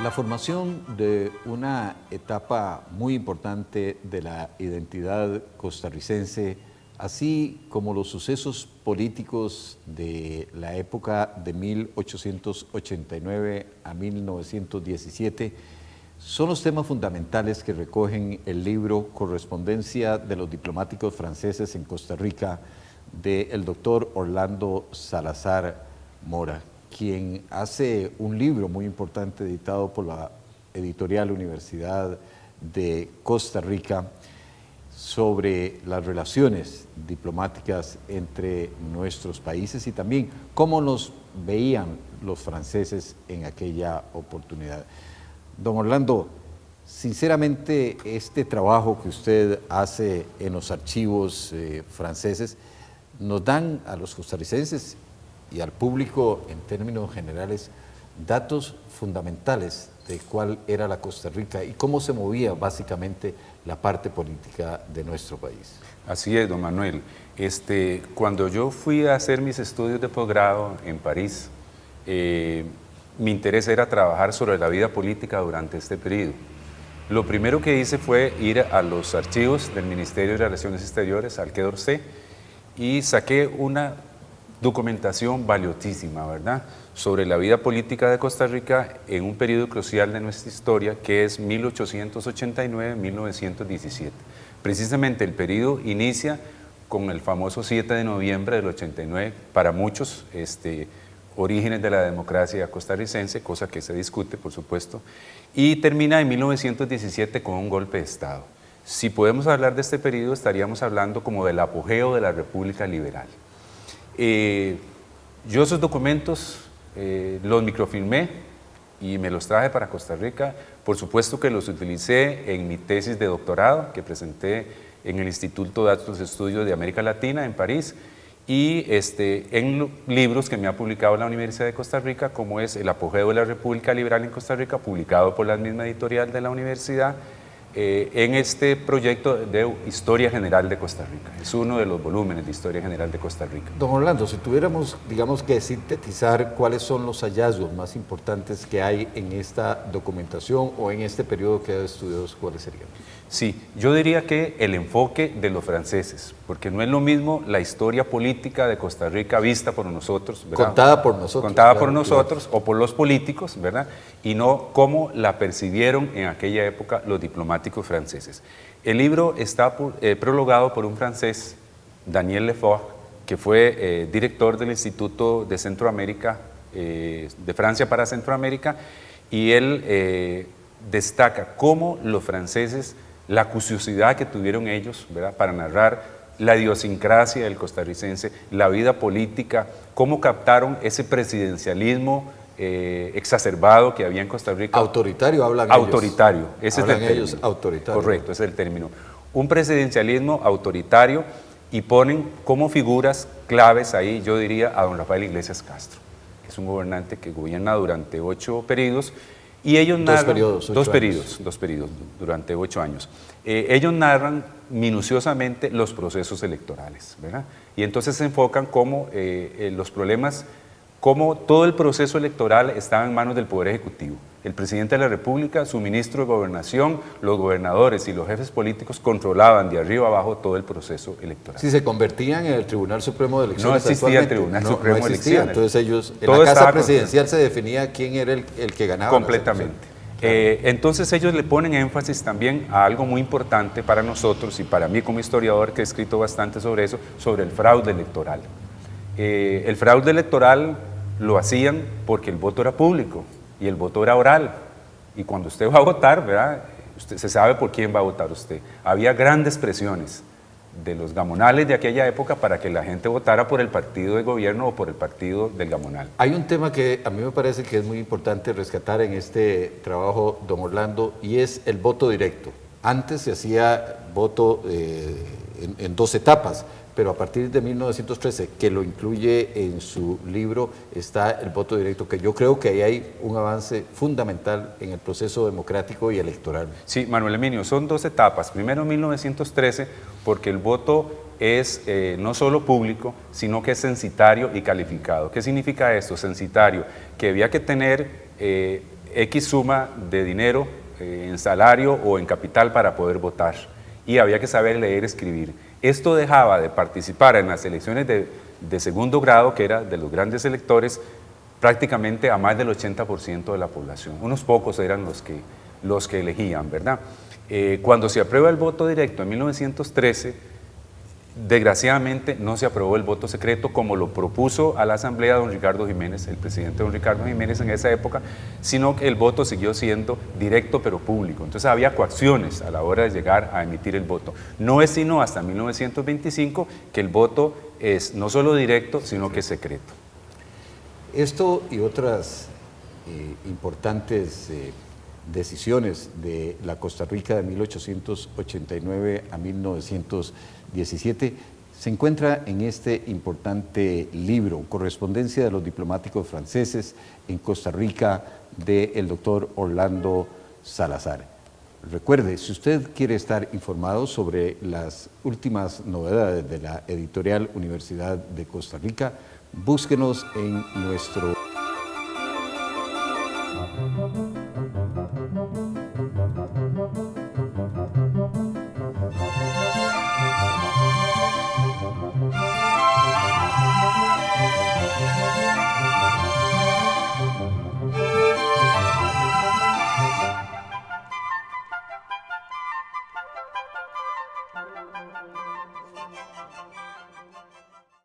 La formación de una etapa muy importante de la identidad costarricense, así como los sucesos políticos de la época de 1889 a 1917, son los temas fundamentales que recogen el libro Correspondencia de los diplomáticos franceses en Costa Rica del doctor Orlando Salazar Mora, quien hace un libro muy importante editado por la editorial Universidad de Costa Rica sobre las relaciones diplomáticas entre nuestros países y también cómo nos veían los franceses en aquella oportunidad. Don Orlando, sinceramente este trabajo que usted hace en los archivos franceses nos dan a los costarricenses y al público en términos generales datos fundamentales de cuál era la Costa Rica y cómo se movía básicamente la parte política de nuestro país. Así es, don Manuel. Cuando yo fui a hacer mis estudios de posgrado en París, mi interés era trabajar sobre la vida política durante este periodo. Lo primero que hice fue ir a los archivos del Ministerio de Relaciones Exteriores, al Quai d'Orsay, y saqué una documentación valiosísima, ¿verdad?, sobre la vida política de Costa Rica en un periodo crucial de nuestra historia, que es 1889-1917. Precisamente el periodo inicia con el famoso 7 de noviembre del 89, para muchos, orígenes de la democracia costarricense, cosa que se discute, por supuesto, y termina en 1917 con un golpe de Estado. Si podemos hablar de este periodo, estaríamos hablando como del apogeo de la República Liberal. Yo esos documentos los microfilmé y me los traje para Costa Rica. Por supuesto que los utilicé en mi tesis de doctorado que presenté en el Instituto de Altos Estudios de América Latina en París y en libros que me ha publicado la Universidad de Costa Rica, como es El apogeo de la República Liberal en Costa Rica, publicado por la misma editorial de la universidad, en este proyecto de Historia General de Costa Rica. Es uno de los volúmenes de Historia General de Costa Rica. Don Orlando, si tuviéramos, digamos, que sintetizar cuáles son los hallazgos más importantes que hay en esta documentación o en este periodo que ha estudiado, ¿cuáles serían? Sí, yo diría que el enfoque de los franceses, porque no es lo mismo la historia política de Costa Rica vista por nosotros, ¿verdad? Contada por nosotros. Contada claro, por nosotros claro. O por los políticos, ¿verdad? Y no cómo la percibieron en aquella época los diplomáticos franceses. El libro está prologado por un francés, Daniel Lefort, que fue director del Instituto de Centroamérica, de Francia para Centroamérica, y él destaca cómo los franceses, la curiosidad que tuvieron ellos, ¿verdad?, para narrar la idiosincrasia del costarricense, la vida política, cómo captaron ese presidencialismo exacerbado que había en Costa Rica. Autoritario hablan autoritario, ellos. Ese hablan es el ellos, término. autoritario. Correcto, ese es el término. Un presidencialismo autoritario y ponen como figuras claves ahí, yo diría, a don Rafael Iglesias Castro, que es un gobernante que gobierna durante 8 periodos. Y ellos narran, dos periodos durante 8 años. Ellos narran minuciosamente los procesos electorales, ¿verdad? Y entonces se enfocan cómo los problemas, cómo todo el proceso electoral estaba en manos del Poder Ejecutivo. El presidente de la República, su ministro de Gobernación, los gobernadores y los jefes políticos controlaban de arriba abajo todo el proceso electoral. Si se convertían en el Tribunal Supremo de Elecciones. No existía el Tribunal Supremo de Elecciones. Entonces ellos, en la Casa Presidencial se definía quién era el que ganaba. Completamente. Entonces ellos le ponen énfasis también a algo muy importante para nosotros y para mí como historiador, que he escrito bastante sobre eso, sobre el fraude electoral. El fraude electoral lo hacían porque el voto era público y el voto era oral. Y cuando usted va a votar, ¿verdad?, usted se sabe por quién va a votar usted. Había grandes presiones de los gamonales de aquella época para que la gente votara por el partido de gobierno o por el partido del gamonal. Hay un tema que a mí me parece que es muy importante rescatar en este trabajo, don Orlando, y es el voto directo. Antes se hacía voto en 2 etapas, pero a partir de 1913, que lo incluye en su libro, está el voto directo, que yo creo que ahí hay un avance fundamental en el proceso democrático y electoral. Sí, Manuel Eminio, son dos etapas. Primero 1913, porque el voto es no solo público, sino que es censitario y calificado. ¿Qué significa esto? Censitario, que había que tener X suma de dinero en salario o en capital para poder votar, y había que saber leer y escribir. Esto dejaba de participar en las elecciones de segundo grado, que era de los grandes electores, prácticamente a más del 80% de la población. Unos pocos eran los que elegían, ¿verdad? Cuando se aprueba el voto directo en 1913, desgraciadamente no se aprobó el voto secreto como lo propuso a la Asamblea don Ricardo Jiménez, el presidente don Ricardo Jiménez en esa época, sino que el voto siguió siendo directo pero público. Entonces había coacciones a la hora de llegar a emitir el voto. No es sino hasta 1925 que el voto es no solo directo, sino que es secreto. Esto y otras importantes decisiones de la Costa Rica de 1889 a 1917 se encuentra en este importante libro, Correspondencia de los diplomáticos franceses en Costa Rica, del doctor Orlando Salazar. Recuerde, si usted quiere estar informado sobre las últimas novedades de la editorial Universidad de Costa Rica, búsquenos en nuestro